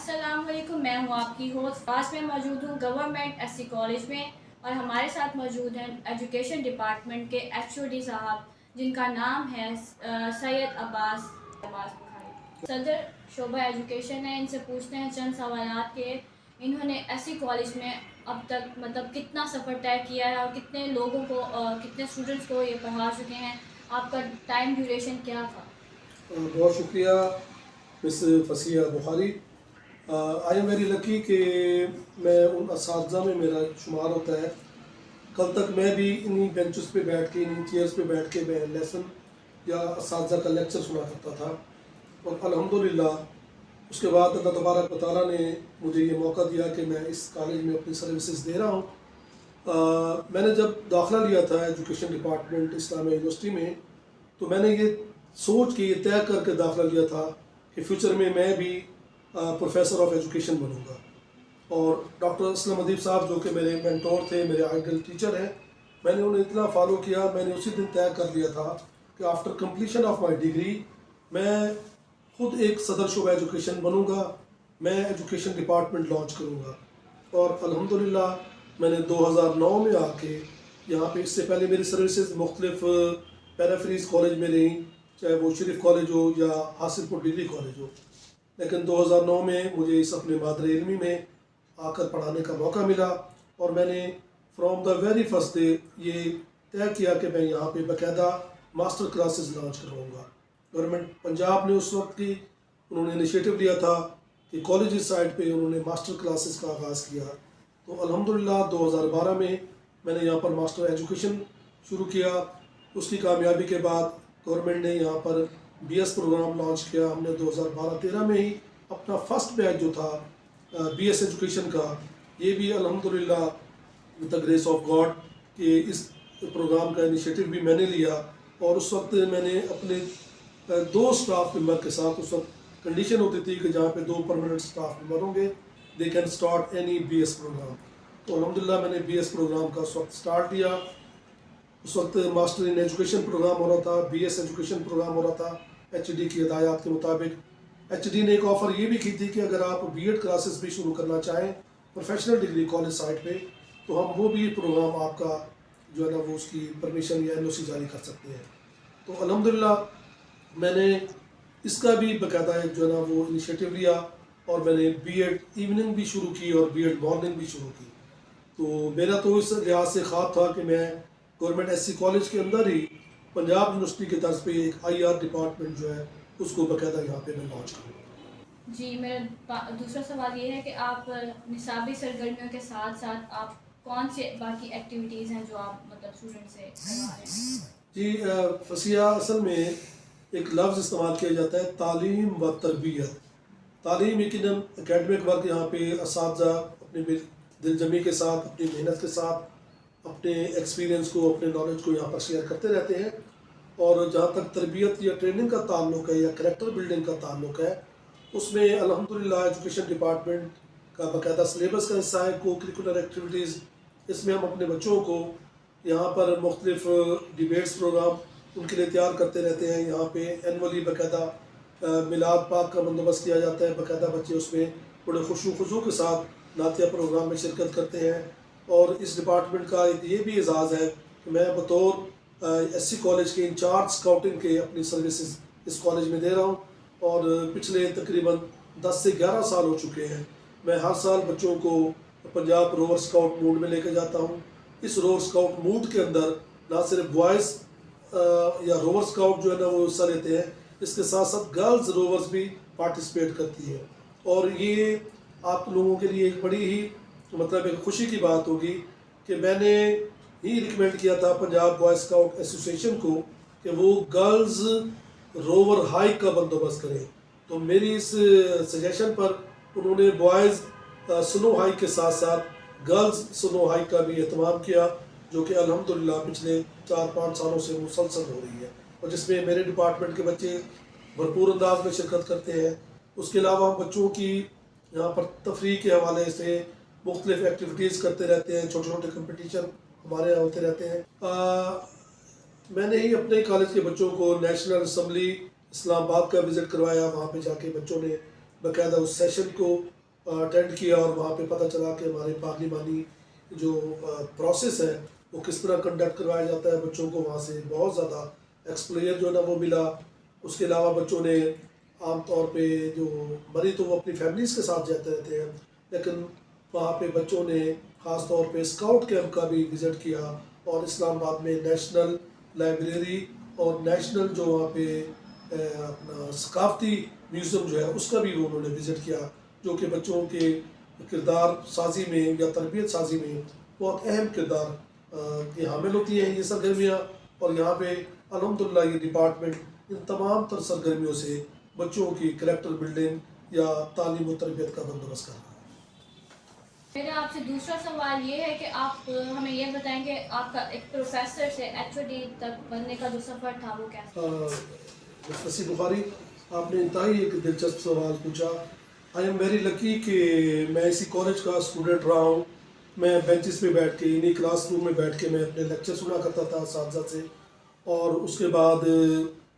अस्सलाम वालेकुम, मैं हूँ आपकी होस्ट। पास में मौजूद हूँ गवर्नमेंट एससी कॉलेज में और हमारे साथ मौजूद हैं एजुकेशन डिपार्टमेंट के एचओडी साहब, जिनका नाम है सैयद अब्बास बुखारी। सदर शोबा एजुकेशन है। इनसे पूछते हैं चंद सवालात के इन्होंने एससी कॉलेज में अब तक मतलब कितना सफ़र तय किया है और कितने लोगों को कितने स्टूडेंट्स को ये पढ़ा चुके हैं। आपका टाइम ड्यूरेशन क्या था? बहुत शुक्रिया miss Fasia Bukhari. I am very lucky कि मैं उन असातिज़ा में मेरा शुमार होता है। कल तक मैं भी इन्हीं बेंचेस पे बैठ के, इन्हीं चेयर्स पे बैठ के मैं लेसन या असातिज़ा का लेक्चर सुना करता था, और अल्हम्दुलिल्लाह उसके बाद अल्लाह तबारक व तआला ने मुझे ये मौका दिया कि मैं इस कॉलेज में अपनी सर्विसेज दे रहा हूँ। मैंने जब दाखिला लिया था एजुकेशन डिपार्टमेंट इस्लामिया यूनिवर्सिटी में, तो मैंने ये सोच के ये तय करके दाखिला लिया था कि फ्यूचर में मैं भी प्रोफेसर ऑफ एजुकेशन बनूंगा। और डॉक्टर असलम अदीब साहब जो कि मेरे मेंटोर थे, मेरे आइडल टीचर हैं, मैंने उन्हें इतना फॉलो किया। मैंने उसी दिन तय कर लिया था कि after completion of my degree मैं खुद एक सदर शोबा एजुकेशन बनूंगा, मैं एजुकेशन डिपार्टमेंट लॉन्च करूंगा। और अल्हम्दुलिल्लाह मैंने 2009 में आके यहाँ पे, इससे पहले मेरी सर्विसेज मुख्तलिफ पैराफ्रीज कॉलेज में रही, चाहे वो शरीफ कॉलेज हो या हासिलपुर डिग्री कॉलेज हो, लेकिन 2009 में मुझे इस अपने मादर इल्मी में आकर पढ़ाने का मौका मिला। और मैंने from the very first day ये तय किया कि मैं यहाँ पे बाकायदा मास्टर क्लासेस लॉन्च करवाऊँगा। गवर्नमेंट पंजाब ने उस वक्त की उन्होंने इनिशिएटिव लिया था कि कॉलेज साइड पे उन्होंने मास्टर क्लासेस का आगाज़ किया। तो अल्हम्दुलिल्लाह 2012 में मैंने यहाँ पर मास्टर एजुकेशन शुरू किया। उसकी कामयाबी के बाद गवर्नमेंट ने यहाँ पर बीएस प्रोग्राम लॉन्च किया। हमने 2012-13 में ही अपना फर्स्ट बैच जो था बीएस एजुकेशन का, ये भी अल्हम्दुलिल्लाह with the grace of God कि इस प्रोग्राम का इनिशिएटिव भी मैंने लिया। और उस वक्त मैंने अपने दो स्टाफ मेंबर के साथ, उस वक्त कंडीशन होती थी कि जहाँ पे 2 परमानेंट स्टाफ मेंबर होंगे, they can start any BS program. तो अल्हम्दुलिल्लाह मैंने बीएस प्रोग्राम का उस वक्त स्टार्ट किया। उस वक्त मास्टर इन एजुकेशन प्रोग्राम हो रहा था, बीएस एजुकेशन प्रोग्राम हो रहा था एचडी की हिदायत के मुताबिक। एचडी ने एक ऑफ़र ये भी की थी कि अगर आप बीएड क्लासेस भी शुरू करना चाहें प्रोफेशनल डिग्री कॉलेज साइट पे, तो हम वो भी प्रोग्राम आपका जो है ना वो उसकी परमिशन या एनओसी जारी कर सकते हैं। तो अल्हम्दुलिल्लाह मैंने इसका भी बाकायदा एक जो है ना वो इनिशिएटिव लिया, और मैंने बीएड इवनिंग भी शुरू की और बीएड मॉर्निंग भी शुरू की। तो मेरा तो इस लिहाज से ख्वाब था कि मैं गवर्नमेंट एससी कॉलेज के अंदर ही पंजाब यूनिवर्सिटी के तर्ज पे एक आईआर डिपार्टमेंट जो है उसको बाकायदा यहाँ पे मैं लॉन्च करूँ। जी, मेरा दूसरा सवाल ये है कि आप निसाबी सरगर्मियों के साथ साथ आप कौन से बाकी एक्टिविटीज़ हैं जो आप मतलब स्टूडेंट से करवा रहे हैं? जी फसिया, असल में एक लफ्ज़ इस्तेमाल किया जाता है तालीम व तरबियत। तालीम यकीनन एकेडमिक वर्क यहाँ पे असातिज़ा अपनी दिलजमी के साथ, अपनी मेहनत के साथ, अपने एक्सपीरियंस को, अपने नॉलेज को यहाँ पर शेयर करते रहते हैं। और जहाँ तक तरबियत या ट्रेनिंग का ताल्लुक़ है या करैक्टर बिल्डिंग का ताल्लुक़ है, उसमें अल्हम्दुलिल्लाह एजुकेशन डिपार्टमेंट का बाकायदा सिलेबस का हिस्सा है को करिकुलर एक्टिविटीज़। इसमें हम अपने बच्चों को यहाँ पर मुख्तलिफ डिबेट्स प्रोग्राम उनके लिए तैयार करते रहते हैं। यहाँ पे एनअली बाकायदा मिलाद पाक का बंदोबस्त किया जाता है। बाकायदा बच्चे उसमें बड़े खुशू के साथ नातिया प्रोग्राम में शिरकत करते हैं। और इस डिपार्टमेंट का एक ये भी एजाज़ है कि मैं बतौर एससी कॉलेज के इंचार्ज स्काउटिंग के अपनी सर्विसेज इस कॉलेज में दे रहा हूँ। और पिछले तकरीबन 10 से 11 साल हो चुके हैं। मैं हर साल बच्चों को पंजाब रोवर स्काउट मूड में लेकर जाता हूँ। इस रोवर स्काउट मूड के अंदर ना सिर्फ बॉयज़ या रोवर स्काउट जो है ना वो हिस्सा लेते हैं, इसके साथ साथ गर्ल्स रोवर्स भी पार्टिसिपेट करती हैं। और ये आप लोगों के लिए एक बड़ी ही मतलब एक खुशी की बात होगी कि मैंने ही रिकमेंड किया था पंजाब बॉय स्काउट एसोसिएशन को कि वो गर्ल्स रोवर हाइक का बंदोबस्त करें। तो मेरी इस सजेशन पर उन्होंने बॉयज़ स्नो हाइक के साथ साथ गर्ल्स स्नो हाइक का भी एहतमाम किया, जो कि अल्हम्दुलिल्लाह पिछले 4-5 सालों से मुसलसल हो रही है, और जिसमें मेरे डिपार्टमेंट के बच्चे भरपूर अंदाज में शिरकत करते हैं। उसके अलावा हम बच्चों की यहाँ पर तफरीह के हवाले से मुख्तलिफ एक्टिविटीज़ करते रहते हैं। छोटे छोटे कंपटीशन हमारे यहाँ होते रहते हैं। मैंने ही अपने कॉलेज के बच्चों को नेशनल असम्बली इस्लामाबाद का विज़िट करवाया। वहाँ पे जाके बच्चों ने बाकायदा उस सेशन को اٹینڈ کیا اور وہاں پہ پتہ چلا کہ ہمارے پارلیمانی جو پروسیس ہے وہ کس طرح کنڈکٹ کروایا جاتا ہے بچوں کو. وہاں سے بہت زیادہ ایکسپلوئر جو ہے نا وہ ملا. اس کے علاوہ بچوں نے عام طور پہ جو مری تو وہ اپنی فیملیز کے ساتھ جاتے رہتے ہیں، لیکن وہاں پہ بچوں نے خاص طور پہ اسکاؤٹ کیمپ کا بھی وزٹ کیا اور اسلام آباد میں نیشنل لائبریری اور نیشنل جو وہاں پہ اپنا ثقافتی میوزیم جو ہے اس کا بھی انہوں نے وزٹ کیا، جو کہ بچوں کے کردار سازی میں یا تربیت سازی میں بہت اہم کردار کی حامل ہوتی ہیں یہ سرگرمیاں. اور یہاں پہ الحمدللہ یہ ڈپارٹمنٹ ان تمام تر سرگرمیوں سے بچوں کی کریکٹر بلڈنگ یا تعلیم و تربیت کا بندوبست کر رہا ہے. میرا آپ سے دوسرا سوال یہ ہے کہ آپ ہمیں یہ بتائیں کہ آپ کا ایک پروفیسر سے HOD تک بننے کا جو سفر تھا وہ کیسا؟ فصیح بخاری، آپ نے انتہائی ایک دلچسپ سوال پوچھا. آئی ایم ویری لکی کہ میں اسی کالج کا اسٹوڈنٹ رہا ہوں. میں بینچز پہ بیٹھ کے انہیں کلاس روم میں بیٹھ کے میں اپنے لیکچر سنا کرتا تھا اساتذہ سے. اور اس کے بعد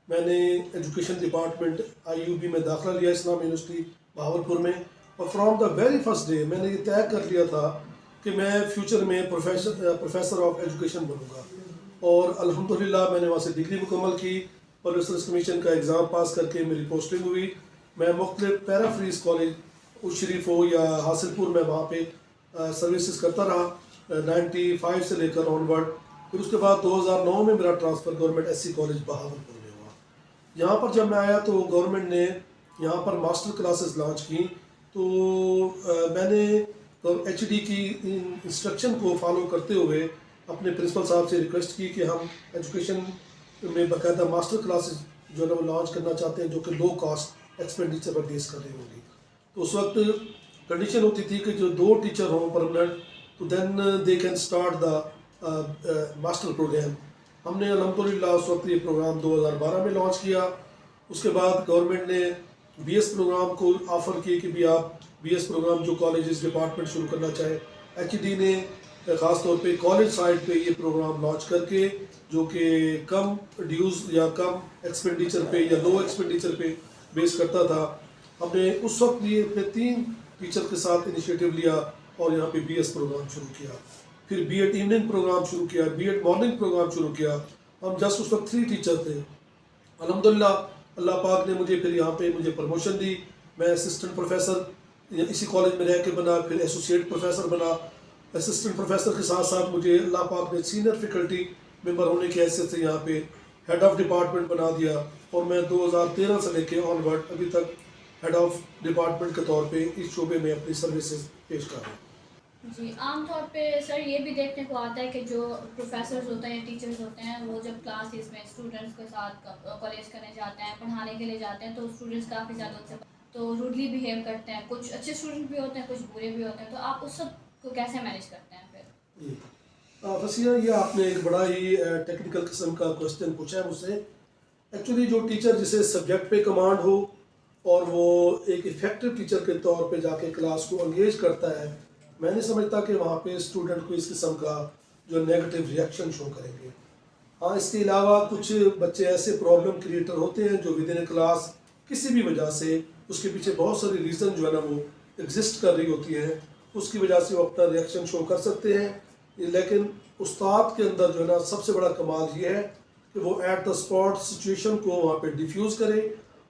میں نے ایجوکیشن ڈپارٹمنٹ IUB میں داخلہ لیا اسلام یونیورسٹی بہاولپور میں. اور from the very first day میں نے یہ طے کر لیا تھا کہ میں فیوچر میں پروفیسر آف ایجوکیشن بنوں گا. اور الحمدللہ میں نے وہاں سے ڈگری مکمل کی. پروفیسرس کمیشن کا ایگزام پاس کر کے میری پوسٹنگ ہوئی. میں مختلف پیرا فریز کالج شریف ہو یا حاصل پور میں وہاں پہ سروسز کرتا رہا 95 سے لے کر آن ورڈ. پھر اس کے بعد 2009 میں میرا transfer government SC college Bahawalpur میں ہوا. یہاں پر جب میں آیا تو گورنمنٹ نے یہاں پر ماسٹر کلاسز لانچ کی. تو میں نے HOD کی انسٹرکشن کو فالو کرتے ہوئے اپنے پرنسپل صاحب سے ریکویسٹ کی کہ ہم ایجوکیشن میں باقاعدہ ماسٹر کلاسز جو ہے نا وہ لانچ کرنا چاہتے ہیں جو کہ لو کاسٹ ایکسپینڈیچر پر بیس کر رہی ہوگی. تو اس وقت کنڈیشن ہوتی تھی کہ جو 2 ٹیچر ہوں پرمننٹ تو then they can start the master program. ہم نے الحمدللہ اس وقت یہ پروگرام 2012 میں لانچ کیا. اس کے بعد گورنمنٹ نے BS پروگرام کو آفر کی کہ بھی آپ BS پروگرام جو کالجز ڈپارٹمنٹ شروع کرنا چاہے. HOD نے خاص طور پہ کالج سائڈ پہ یہ پروگرام لانچ کر کے جو کہ کم ڈیوز یا کم ایکسپینڈیچر پہ یا لو ایکسپینڈیچر پہ بیس کرتا تھا. ہم نے اس وقت یہ اپنے 3 ٹیچر کے ساتھ انیشیٹو لیا اور یہاں پہ BS پروگرام شروع کیا. پھر B.Ed ایوننگ پروگرام شروع کیا, B.Ed مارننگ پروگرام شروع کیا. ہم جسٹ اس وقت 3 ٹیچر تھے. الحمدللہ اللہ پاک نے مجھے پھر یہاں پہ مجھے پروموشن دی. میں اسسٹنٹ پروفیسر اسی کالج میں رہ کے بنا, پھر ایسوسیٹ پروفیسر بنا. اسسٹنٹ پروفیسر کے ساتھ ساتھ مجھے اللہ پاک نے سینئر فیکلٹی ممبر ہونے کی حیثیت سے یہاں پہ ہیڈ آف ڈپارٹمنٹ بنا دیا. اور میں 2013 سے لے کے آن ورڈ ابھی تک ہیڈ آف ڈپارٹمنٹ کے طور پہ اس شعبے میں اپنی سروسز پیش کر رہا ہوں. جی, عام طور پہ سر یہ بھی دیکھنے کو آتا ہے کہ جو پروفیسرز ہوتے ہیں یا ٹیچرز ہوتے ہیں وہ جب کلاسز میں اسٹوڈنٹس کے ساتھ کالج کرنے جاتے ہیں, پڑھانے کے لیے جاتے ہیں, تو اسٹوڈنٹس کافی زیادہ ان سے تو روڈلی بیہیو کرتے ہیں. کچھ اچھے اسٹوڈنٹ بھی ہوتے ہیں, کچھ برے بھی ہوتے ہیں. تو آپ اس سب کو کیسے مینیج کرتے ہیں پھر؟ جی فصیح, یہ آپ نے ایک بڑا ہی ٹیکنیکل قسم کا کوشچن پوچھا ہے مجھ سے. ایکچولی جو ٹیچر جسے سبجیکٹ پہ کمانڈ ہو اور وہ ایک افیکٹو ٹیچر کے طور پہ جا کے کلاس کو انگیج کرتا ہے, میں نہیں سمجھتا کہ وہاں پہ اسٹوڈنٹ کو اس قسم کا جو نیگیٹو ریئیکشن شو کریں گے. ہاں, اس کے علاوہ کچھ بچے ایسے پرابلم کریٹر ہوتے ہیں جو ود ان کلاس کسی بھی وجہ سے اس کے پیچھے بہت ساری ریزن جو ہے نا وہ ایگزسٹ کر رہی ہوتی ہیں, اس کی وجہ سے وہ اپنا ریئیکشن شو کر سکتے ہیں. لیکن استاد کے اندر جو ہے نا سب سے بڑا کمال یہ ہے کہ وہ ایٹ دا اسپاٹ سچویشن کو وہاں پہ ڈیفیوز کرے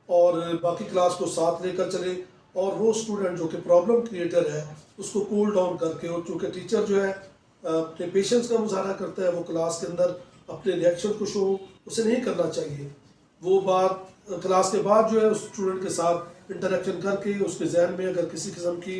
اور باقی کلاس کو ساتھ لے کر چلے. اور وہ اسٹوڈنٹ جو کہ پرابلم کریٹر ہے اس کو کول ڈاؤن کر کے, اور چونکہ ٹیچر جو ہے اپنے پیشنس کا مظاہرہ کرتا ہے, وہ کلاس کے اندر اپنے ریئیکشن کو شو اسے نہیں کرنا چاہیے. وہ بات کلاس کے بعد جو ہے اس اسٹوڈنٹ کے ساتھ انٹریکشن کر کے اس کے ذہن میں اگر کسی قسم کی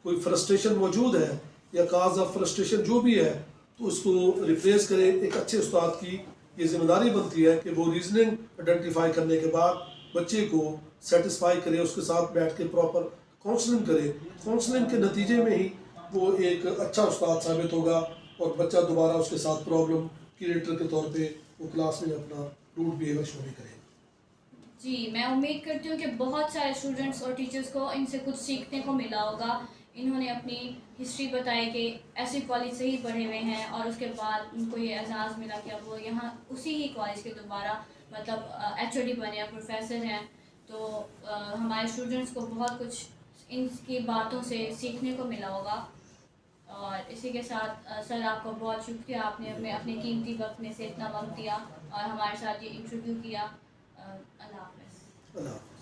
کوئی فرسٹریشن موجود ہے یا کاز آف فرسٹریشن جو بھی ہے تو اس کو ریپلیس کرے. ایک اچھے استاد کی یہ ذمہ داری بنتی ہے کہ وہ ریزننگ آئیڈینٹیفائی کرنے کے بعد بچے کو سیٹسفائی کرے, اس کے ساتھ بیٹھ کے پراپر کاؤنسلنگ کرے. کاؤنسلنگ کے نتیجے میں ہی وہ ایک اچھا استاد ثابت ہوگا اور بچہ دوبارہ اس کے ساتھ پرابلم کریٹر کے طور پہ وہ کلاس میں اپنا روڈ بیہیویئر شو نہیں کرے. جی, میں امید کرتی ہوں کہ بہت سارے اسٹوڈنٹس اور ٹیچرس کو ان سے کچھ سیکھنے کو ملا ہوگا. انہوں نے اپنی ہسٹری بتائی کہ ایسی کالج سے ہی پڑھے ہوئے ہیں اور اس کے بعد ان کو یہ اعزاز ملا کہ اب وہ یہاں اسی ہی کالج کے دوبارہ مطلب HOD بنے, پروفیسر ہیں. تو ہمارے اسٹوڈنٹس کو بہت کچھ ان کی باتوں سے سیکھنے کو ملا ہوگا. اور اسی کے ساتھ سر آپ کا بہت شکریہ, آپ نے ہمیں اپنے قیمتی وقت میں سے اتنا وقت دیا اور ہمارے ساتھ یہ انٹرویو کیا. اللہ حافظ. اللہ حافظ.